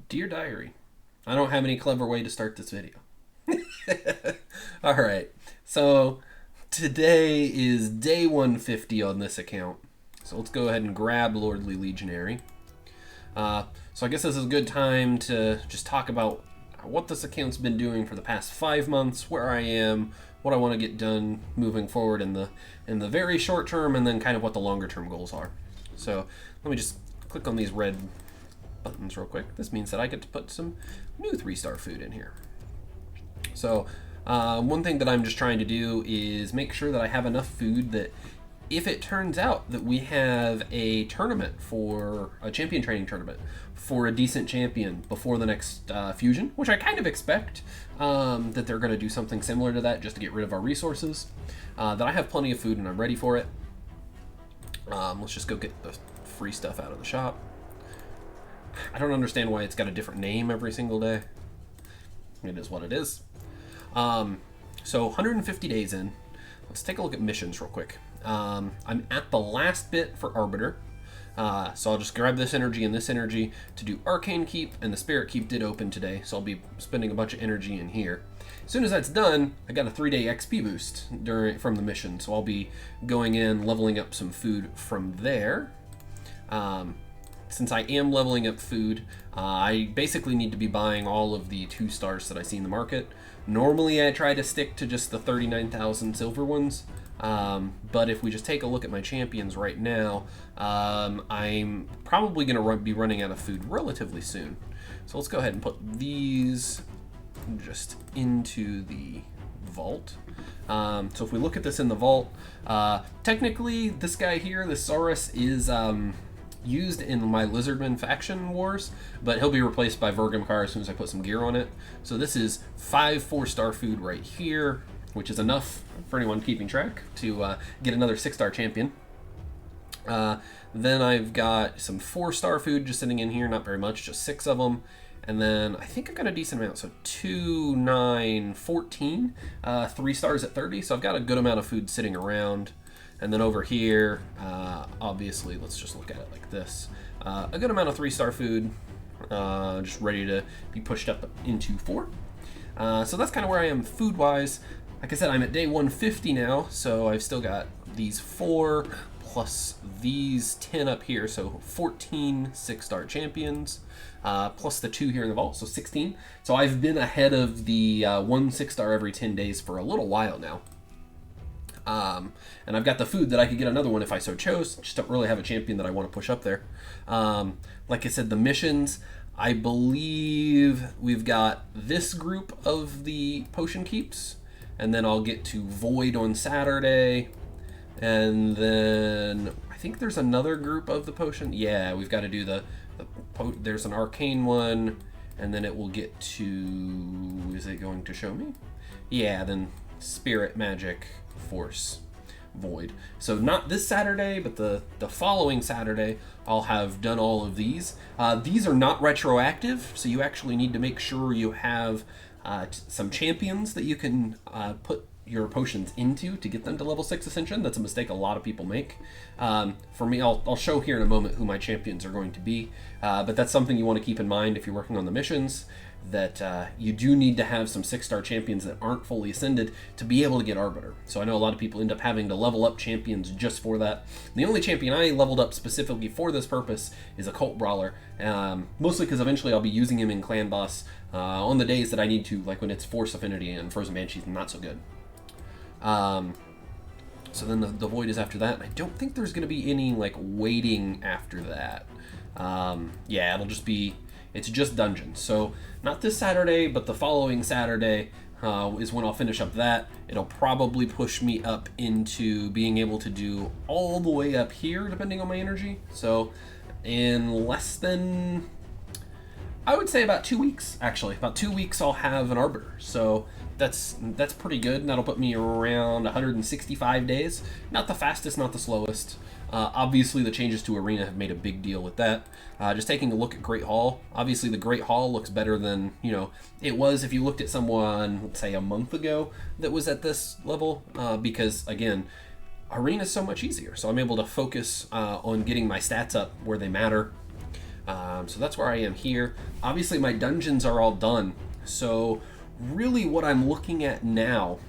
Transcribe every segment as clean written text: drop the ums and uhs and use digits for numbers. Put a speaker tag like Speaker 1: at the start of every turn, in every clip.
Speaker 1: Dear Diary, I don't have any clever way to start this video. All right, so today is day 150 on this account. So let's go ahead and grab Lordly Legionary. So I guess this is a good time to just talk about what this account's been doing for the past 5 months, where I am, what I want to get done moving forward in the very short term, and then kind of what the longer term goals are. So let me just click on these red buttons real quick. This means that I get to put some new 3-star food in here. So one thing that I'm just trying to do is make sure that I have enough food that if it turns out that we have a tournament, for a champion training tournament for a decent champion before the next fusion, which I kind of expect that they're going to do something similar to that just to get rid of our resources, that I have plenty of food and I'm ready for it. Let's just go get the free stuff out of the shop. I don't understand why it's got a different name every single day. It is what it is. So 150 days in. Let's take a look at missions real quick. I'm at the last bit for Arbiter. So I'll just grab this energy and this energy to do Arcane Keep, and the Spirit Keep did open today, so I'll be spending a bunch of energy in here. As soon as that's done, I got a 3-day XP boost from the mission, so I'll be going in, leveling up some food from there. Since I am leveling up food, I basically need to be buying all of the 2 stars that I see in the market. Normally I try to stick to just the 39,000 silver ones, but if we just take a look at my champions right now, I'm probably going to be running out of food relatively soon. So let's go ahead and put these just into the vault. So if we look at this in the vault, technically this guy here, this Saurus, is used in my Lizardman faction wars, but he'll be replaced by Vergamkar as soon as I put some gear on it. So this is 5 4-star food right here, which is enough for anyone keeping track to get another 6-star champion. Then I've got some 4-star food just sitting in here, not very much, just 6 of them. And then I think I've got a decent amount, so 2, 9, 14, 3 stars at 30, so I've got a good amount of food sitting around. And then over here, obviously, let's just look at it like this. A good amount of 3-star food, just ready to be pushed up into 4. So that's kind of where I am food-wise. Like I said, I'm at day 150 now, so I've still got these 4 plus these 10 up here, so 14 6-star champions, plus the 2 here in the vault, so 16. So I've been ahead of the 1 6-star every 10 days for a little while now. And I've got the food that I could get another one if I so chose. Just don't really have a champion that I want to push up there. Like I said, the missions, I believe we've got this group of the potion keeps, and then I'll get to Void on Saturday, and then I think there's another group of the potion. Yeah, we've got to do there's an arcane one, and then it will get to, is it going to show me? Yeah, then Spirit, Magic, Force, Void. So not this Saturday, but the following Saturday, I'll have done all of these. These are not retroactive, so you actually need to make sure you have some champions that you can put your potions into to get them to level 6 Ascension. That's a mistake a lot of people make. For me, I'll show here in a moment who my champions are going to be, but that's something you want to keep in mind if you're working on the missions, that you do need to have some 6-star champions that aren't fully ascended to be able to get Arbiter. So I know a lot of people end up having to level up champions just for that. The only champion I leveled up specifically for this purpose is a Cult Brawler, mostly because eventually I'll be using him in Clan Boss on the days that I need to, like when it's Force Affinity and Frozen Banshee's not so good. So then the Void is after that. I don't think there's going to be any like waiting after that. Yeah, it's just dungeons. So not this Saturday, but the following Saturday is when I'll finish up that. It'll probably push me up into being able to do all the way up here, depending on my energy. So in less than, I would say about 2 weeks, actually. About 2 weeks I'll have an Arbiter. So that's pretty good, and that'll put me around 165 days. Not the fastest, not the slowest. Obviously, the changes to Arena have made a big deal with that. Just taking a look at Great Hall, obviously the Great Hall looks better than, it was if you looked at someone, let's say a month ago, that was at this level, because, again, Arena is so much easier. So I'm able to focus on getting my stats up where they matter. So that's where I am here. Obviously, my dungeons are all done. So really what I'm looking at now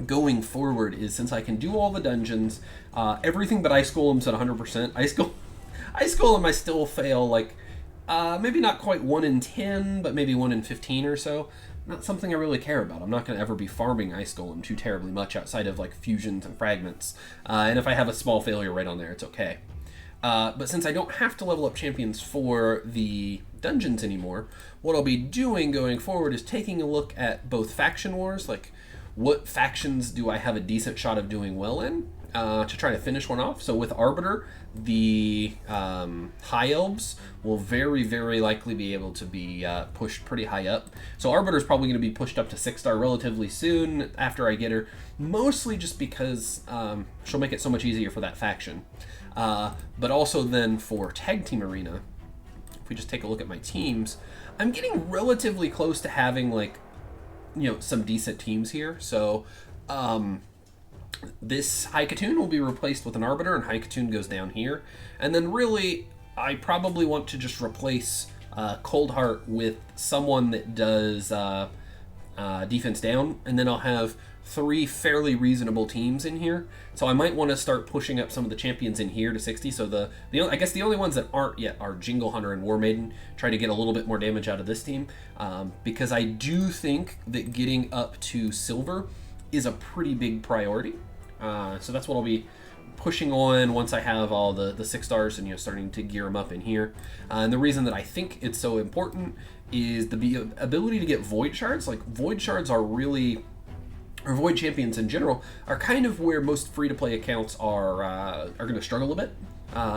Speaker 1: going forward is, since I can do all the dungeons, everything but Ice Golem's at 100%. Ice Golem I still fail, like, maybe not quite 1 in 10, but maybe 1 in 15 or so. Not something I really care about. I'm not going to ever be farming Ice Golem too terribly much outside of, like, fusions and fragments. And if I have a small failure right on there, it's okay. But since I don't have to level up champions for the dungeons anymore, what I'll be doing going forward is taking a look at both faction wars, like what factions do I have a decent shot of doing well in, to try to finish one off. So with Arbiter, the High Elves will very, very likely be able to be pushed pretty high up. So Arbiter is probably going to be pushed up to 6-star relatively soon after I get her, mostly just because she'll make it so much easier for that faction. But also then for Tag Team Arena, if we just take a look at my teams, I'm getting relatively close to having, like, you know, some decent teams here. So this Haikatoon will be replaced with an Arbiter, and Haikatoon goes down here. And then really, I probably want to just replace Coldheart with someone that does defense down, and then I'll have 3 fairly reasonable teams in here. So I might want to start pushing up some of the champions in here to 60. So I guess the only ones that aren't yet are Jingle Hunter and War Maiden. Try to get a little bit more damage out of this team, because I do think that getting up to silver is a pretty big priority. So that's what I'll be pushing on once I have all the 6 stars and, you know, starting to gear them up in here. And the reason that I think it's so important is the ability to get Void Shards. Like, Void Shards are really, or Void Champions in general, are kind of where most free-to-play accounts are going to struggle a bit,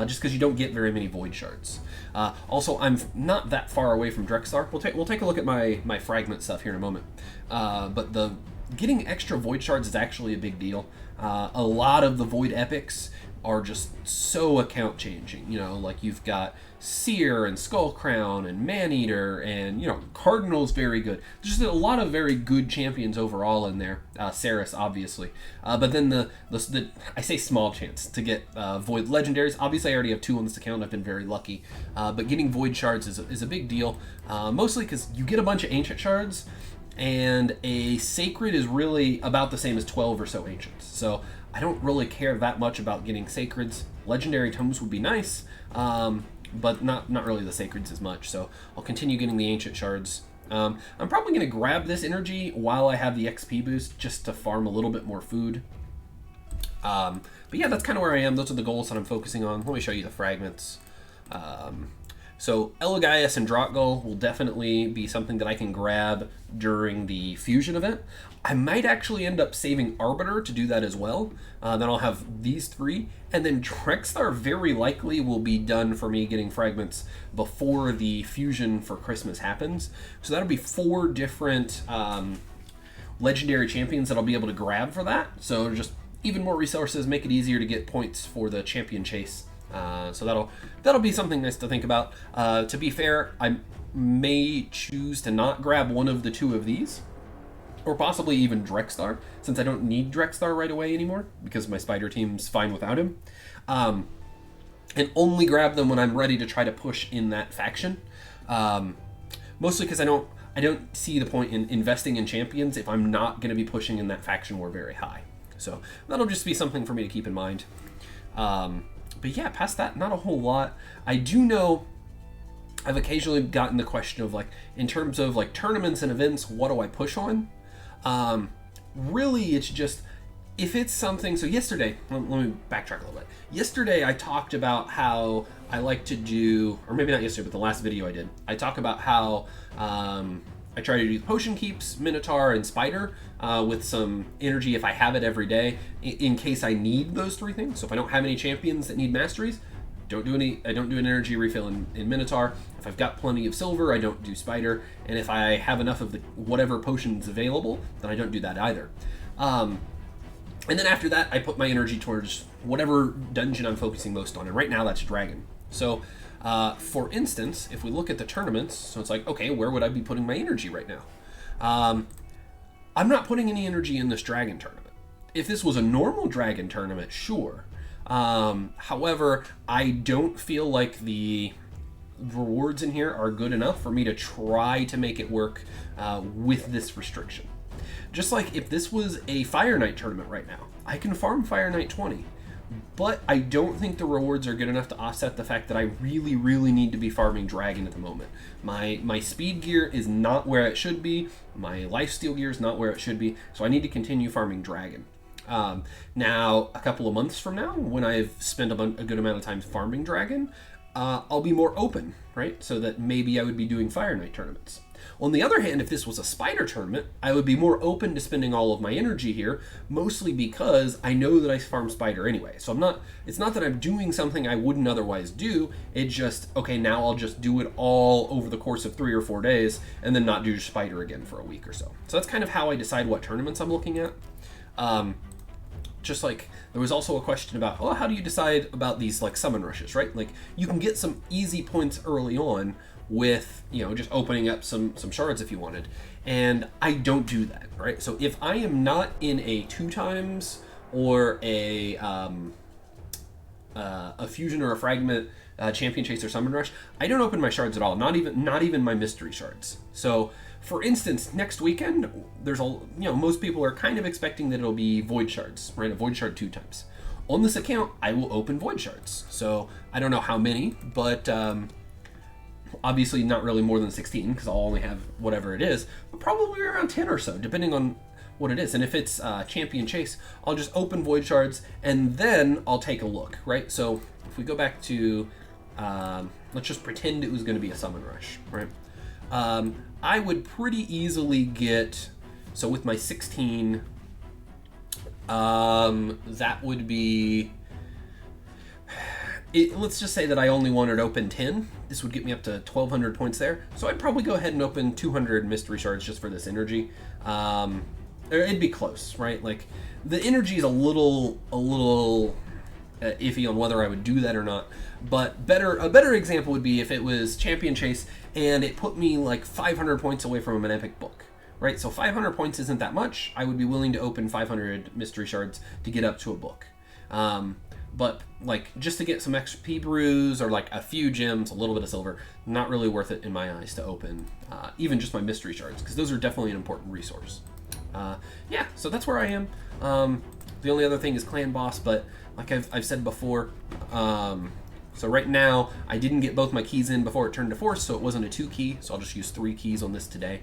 Speaker 1: just because you don't get very many Void Shards. Also, I'm not that far away from Drexstar. We'll take a look at my fragment stuff here in a moment. But getting extra Void Shards is actually a big deal. A lot of the Void Epics are just so account changing. You know, like you've got Seer and Skullcrown and Maneater, and, you know, Cardinal's very good. There's just a lot of very good champions overall in there. Saris, obviously. But then the I say small chance to get Void Legendaries. Obviously, I already have 2 on this account. I've been very lucky. But getting Void Shards is a big deal, mostly because you get a bunch of Ancient Shards, and a Sacred is really about the same as 12 or so Ancients. So I don't really care that much about getting Sacreds. Legendary Tomes would be nice, but not really the Sacreds as much. So I'll continue getting the Ancient Shards. I'm probably going to grab this energy while I have the XP boost, just to farm a little bit more food. But yeah, that's kind of where I am. Those are the goals that I'm focusing on. Let me show you the fragments. So Elegaius and Drakgul will definitely be something that I can grab during the fusion event. I might actually end up saving Arbiter to do that as well. Then I'll have these 3. And then Drexstar very likely will be done for me getting fragments before the fusion for Christmas happens. So that'll be 4 different legendary champions that I'll be able to grab for that. So just even more resources, make it easier to get points for the champion chase. So that'll be something nice to think about. To be fair, I may choose to not grab one of the 2 of these, or possibly even Drexstar, since I don't need Drexstar right away anymore, because my spider team's fine without him. And only grab them when I'm ready to try to push in that faction. Mostly because I don't see the point in investing in champions if I'm not going to be pushing in that faction war very high. So that'll just be something for me to keep in mind. But yeah, past that, not a whole lot. I do know I've occasionally gotten the question of, like, in terms of, like, tournaments and events, what do I push on? Really, it's just, if it's something, so yesterday, let me backtrack a little bit. Yesterday, I talked about how I like to do, or maybe not yesterday, but the last video I did, I talk about how I try to do potion keeps, Minotaur, and Spider with some energy if I have it every day, in case I need those 3 things. So if I don't have any champions that need masteries, I don't do an energy refill in Minotaur. If I've got plenty of silver, I don't do Spider. And if I have enough of the whatever potions available, then I don't do that either. And then after that, I put my energy towards whatever dungeon I'm focusing most on. And right now, that's Dragon. So for instance, if we look at the tournaments, so it's like, okay, where would I be putting my energy right now? I'm not putting any energy in this Dragon tournament. If this was a normal Dragon tournament, sure. However, I don't feel like the rewards in here are good enough for me to try to make it work with this restriction. Just like if this was a Fire Knight tournament right now, I can farm Fire Knight 20, but I don't think the rewards are good enough to offset the fact that I really, really need to be farming Dragon at the moment. My speed gear is not where it should be, my lifesteal gear is not where it should be, so I need to continue farming Dragon. Now, a couple of months from now, when I've spent a good amount of time farming Dragon, I'll be more open, right? So that maybe I would be doing Fire Knight tournaments. On the other hand, if this was a Spider tournament, I would be more open to spending all of my energy here, mostly because I know that I farm Spider anyway. So it's not that I'm doing something I wouldn't otherwise do, it's just, okay, now I'll just do it all over the course of 3 or 4 days, and then not do Spider again for a week or so. So that's kind of how I decide what tournaments I'm looking at. Just like there was also a question about, oh, how do you decide about these like summon rushes, right? Like you can get some easy points early on with, you know, just opening up some shards if you wanted. And I don't do that, right? So if I am not in a 2 times or a fusion or a fragment champion chase or summon rush, I don't open my shards at all. Not even my mystery shards. So for instance, next weekend, most people are kind of expecting that it'll be void shards, right? A void shard 2 times. On this account, I will open void shards. So I don't know how many, but obviously not really more than 16 because I'll only have whatever it is, but probably around 10 or so, depending on what it is. And if it's champion chase, I'll just open void shards and then I'll take a look, right? So if we go back to, let's just pretend it was going to be a summon rush, right? I would pretty easily get, so with my 16, that would be, let's just say that I only wanted to open 10. This would get me up to 1,200 points there. So I'd probably go ahead and open 200 mystery shards just for this energy. It'd be close, right? Like the energy is a little iffy on whether I would do that or not. But a better example would be if it was champion chase and it put me like 500 points away from an epic book, right? So 500 points isn't that much. I would be willing to open 500 mystery shards to get up to a book. But like just to get some XP brews or like a few gems, a little bit of silver, not really worth it in my eyes to open even just my mystery shards, because those are definitely an important resource. Yeah, so that's where I am. The only other thing is clan boss, but like I've said before, so right now I didn't get both my keys in before it turned to force, so it wasn't a 2 key, so I'll just use 3 keys on this today.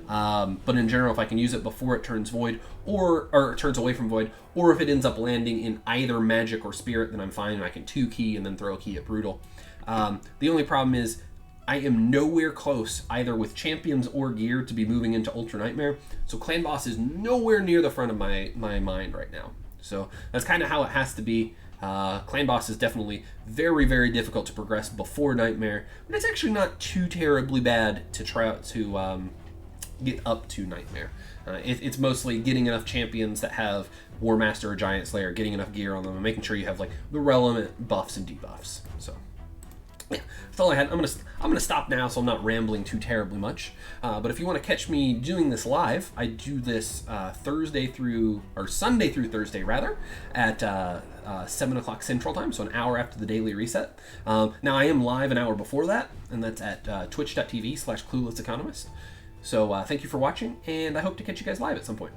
Speaker 1: But in general, if I can use it before it turns void, or it turns away from void, or if it ends up landing in either magic or spirit, then I'm fine, and I can 2 key and then throw a key at brutal. The only problem is I am nowhere close, either with champions or gear, to be moving into Ultra Nightmare, so clan boss is nowhere near the front of my mind right now. So that's kind of how it has to be. Clan boss is definitely very, very difficult to progress before Nightmare, but it's actually not too terribly bad to try out to get up to Nightmare. It's mostly getting enough champions that have War Master or Giant Slayer, getting enough gear on them, and making sure you have like the relevant buffs and debuffs. So yeah, that's all I had. I'm gonna stop now, so I'm not rambling too terribly much. But if you want to catch me doing this live, I do this Sunday through Thursday rather, at 7 o'clock Central Time, so an hour after the daily reset. Now I am live an hour before that, and that's at twitch.tv/cluelesseconomist. So thank you for watching, and I hope to catch you guys live at some point.